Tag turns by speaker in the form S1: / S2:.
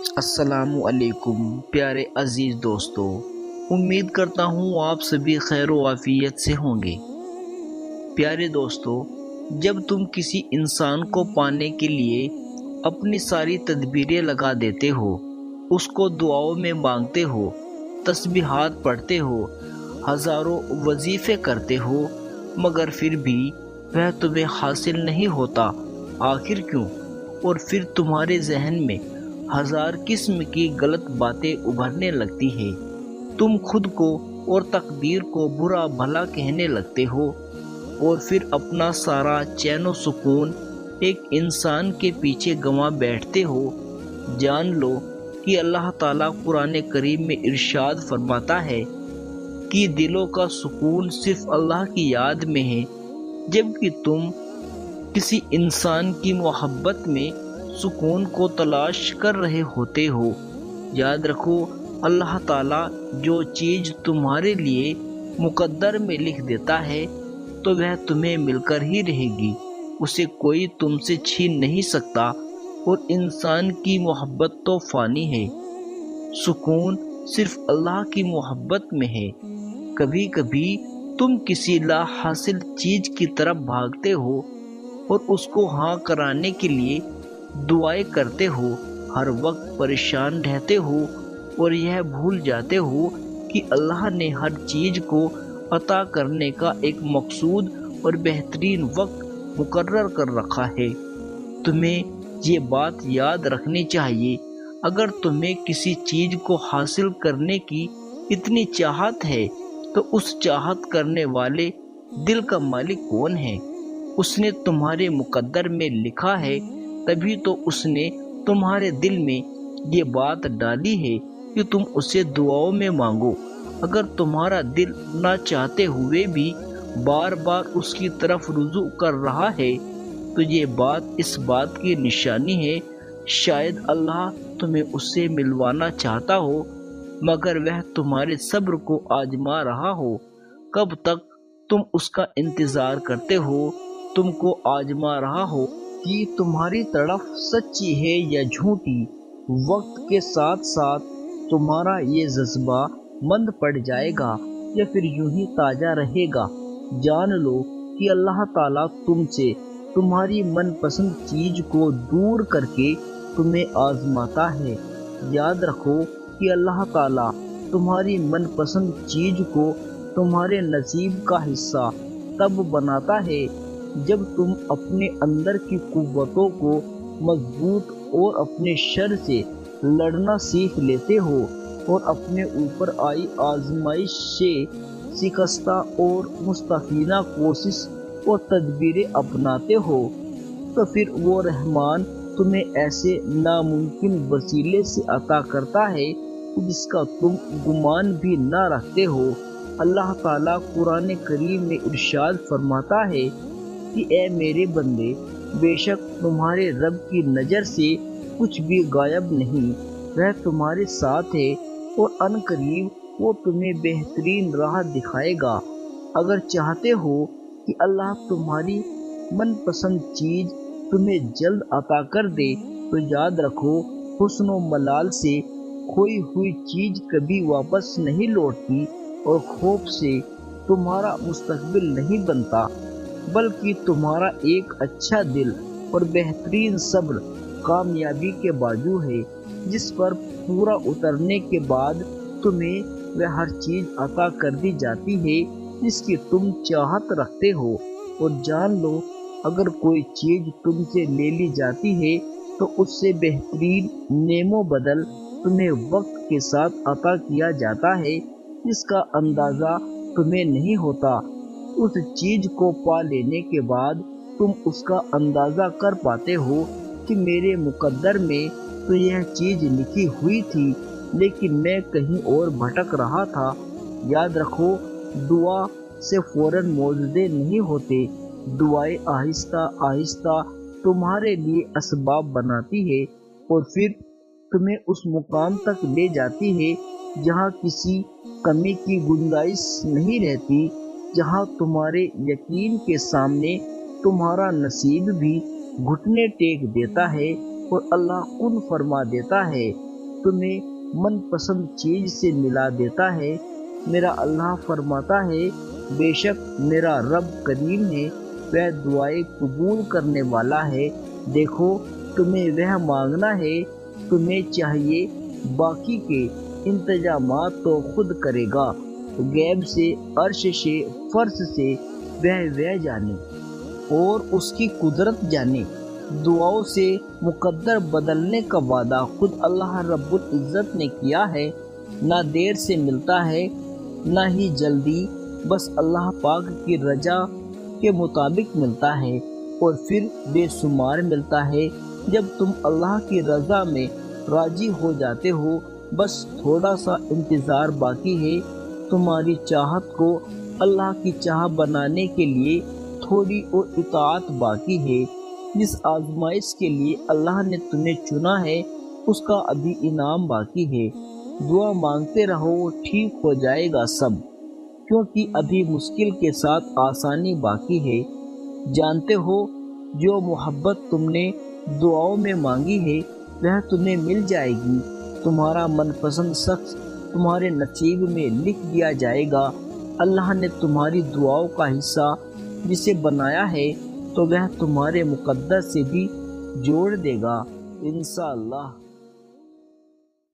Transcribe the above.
S1: السلام علیکم پیارے عزیز دوستو، امید کرتا ہوں آپ سبھی خیر و عافیت سے ہوں گے۔ پیارے دوستو، جب تم کسی انسان کو پانے کے لیے اپنی ساری تدبیریں لگا دیتے ہو، اس کو دعاؤں میں مانگتے ہو، تسبیحات پڑھتے ہو، ہزاروں وظیفے کرتے ہو، مگر پھر بھی وہ تمہیں حاصل نہیں ہوتا، آخر کیوں؟ اور پھر تمہارے ذہن میں ہزار قسم کی غلط باتیں ابھرنے لگتی ہیں، تم خود کو اور تقدیر کو برا بھلا کہنے لگتے ہو، اور پھر اپنا سارا چین و سکون ایک انسان کے پیچھے گنوا بیٹھتے ہو۔ جان لو کہ اللہ تعالیٰ قرآن کریم میں ارشاد فرماتا ہے کہ دلوں کا سکون صرف اللہ کی یاد میں ہے، جبکہ تم کسی انسان کی محبت میں سکون کو تلاش کر رہے ہوتے ہو۔ یاد رکھو، اللہ تعالیٰ جو چیز تمہارے لیے مقدر میں لکھ دیتا ہے تو وہ تمہیں مل کر ہی رہے گی، اسے کوئی تم سے چھین نہیں سکتا، اور انسان کی محبت تو فانی ہے، سکون صرف اللہ کی محبت میں ہے۔ کبھی کبھی تم کسی لا حاصل چیز کی طرف بھاگتے ہو اور اس کو ہاں کرانے کے لیے دعائیں کرتے ہو، ہر وقت پریشان رہتے ہو اور یہ بھول جاتے ہو کہ اللہ نے ہر چیز کو عطا کرنے کا ایک مقصود اور بہترین وقت مقرر کر رکھا ہے۔ تمہیں یہ بات یاد رکھنی چاہیے، اگر تمہیں کسی چیز کو حاصل کرنے کی اتنی چاہت ہے تو اس چاہت کرنے والے دل کا مالک کون ہے؟ اس نے تمہارے مقدر میں لکھا ہے، تبھی تو اس نے تمہارے دل میں یہ بات ڈالی ہے کہ تم اسے دعاؤں میں مانگو۔ اگر تمہارا دل نہ چاہتے ہوئے بھی بار بار اس کی طرف رجوع کر رہا ہے تو یہ بات اس بات کی نشانی ہے شاید اللہ تمہیں اس سے ملوانا چاہتا ہو، مگر وہ تمہارے صبر کو آزما رہا ہو۔ کب تک تم اس کا انتظار کرتے ہو؟ تم کو آزما رہا ہو کہ تمہاری طرف سچی ہے یا جھوٹی۔ وقت کے ساتھ ساتھ تمہارا یہ جذبہ مند پڑ جائے گا یا پھر یوں ہی تازہ رہے گا۔ جان لو کہ اللہ تعالیٰ تم سے تمہاری من پسند چیز کو دور کر کے تمہیں آزماتا ہے۔ یاد رکھو کہ اللہ تعالیٰ تمہاری من پسند چیز کو تمہارے نصیب کا حصہ تب بناتا ہے جب تم اپنے اندر کی قوتوں کو مضبوط اور اپنے شر سے لڑنا سیکھ لیتے ہو اور اپنے اوپر آئی آزمائش سے شکستہ اور مستفینہ کوشش اور تدبیریں اپناتے ہو، تو پھر وہ رحمان تمہیں ایسے ناممکن وسیلے سے عطا کرتا ہے جس کا تم گمان بھی نہ رکھتے ہو۔ اللہ تعالیٰ قرآن کریم میں ارشاد فرماتا ہے کہ اے میرے بندے، بے شک تمہارے رب کی نظر سے کچھ بھی غائب نہیں، وہ تمہارے ساتھ ہے اور ان قریب وہ تمہیں بہترین راہ دکھائے گا۔ اگر چاہتے ہو کہ اللہ تمہاری من پسند چیز تمہیں جلد عطا کر دے تو یاد رکھو، حسن و ملال سے کھوئی ہوئی چیز کبھی واپس نہیں لوٹتی، اور خوف سے تمہارا مستقبل نہیں بنتا، بلکہ تمہارا ایک اچھا دل اور بہترین صبر کامیابی کے باجو ہے، جس پر پورا اترنے کے بعد تمہیں وہ ہر چیز عطا کر دی جاتی ہے جس کی تم چاہت رکھتے ہو۔ اور جان لو، اگر کوئی چیز تم سے لے لی جاتی ہے تو اس سے بہترین نعم و بدل تمہیں وقت کے ساتھ عطا کیا جاتا ہے جس کا اندازہ تمہیں نہیں ہوتا۔ اس چیز کو پا لینے کے بعد تم اس کا اندازہ کر پاتے ہو کہ میرے مقدر میں تو یہ چیز لکھی ہوئی تھی، لیکن میں کہیں اور بھٹک رہا تھا۔ یاد رکھو، دعا سے فوراً معجزے نہیں ہوتے، دعائیں آہستہ آہستہ تمہارے لیے اسباب بناتی ہے اور پھر تمہیں اس مقام تک لے جاتی ہے جہاں کسی کمی کی گنجائش نہیں رہتی، جہاں تمہارے یقین کے سامنے تمہارا نصیب بھی گھٹنے ٹیک دیتا ہے اور اللہ کن فرما دیتا ہے۔ تمہیں من پسند چیز سے ملا دیتا ہے۔ میرا اللہ فرماتا ہے بے شک میرا رب کریم ہے، وہ دعائیں قبول کرنے والا ہے۔ دیکھو تمہیں وہ مانگنا ہے، تمہیں چاہیے باقی کے انتظامات تو خود کرے گا، غیب سے عرش سے فرش سے وہ جانے اور اس کی قدرت جانے۔ دعاؤں سے مقدر بدلنے کا وعدہ خود اللہ رب العزت نے کیا ہے، نہ دیر سے ملتا ہے نہ ہی جلدی، بس اللہ پاک کی رضا کے مطابق ملتا ہے اور پھر بے شمار ملتا ہے جب تم اللہ کی رضا میں راضی ہو جاتے ہو۔ بس تھوڑا سا انتظار باقی ہے، تمہاری چاہت کو اللہ کی چاہ بنانے کے لیے تھوڑی اور اطاعت باقی ہے۔ جس آزمائش کے لیے اللہ نے تمہیں چنا ہے اس کا ابھی انعام باقی ہے۔ دعا مانگتے رہو، ٹھیک ہو جائے گا سب، کیونکہ ابھی مشکل کے ساتھ آسانی باقی ہے۔ جانتے ہو جو محبت تم نے دعاؤں میں مانگی ہے وہ تمہیں مل جائے گی، تمہارا من پسند شخص تمہارے نصیب میں لکھ دیا جائے گا۔ اللہ نے تمہاری دعاؤں کا حصہ جسے بنایا ہے تو وہ تمہارے مقدر سے بھی جوڑ دے گا انشاءاللہ۔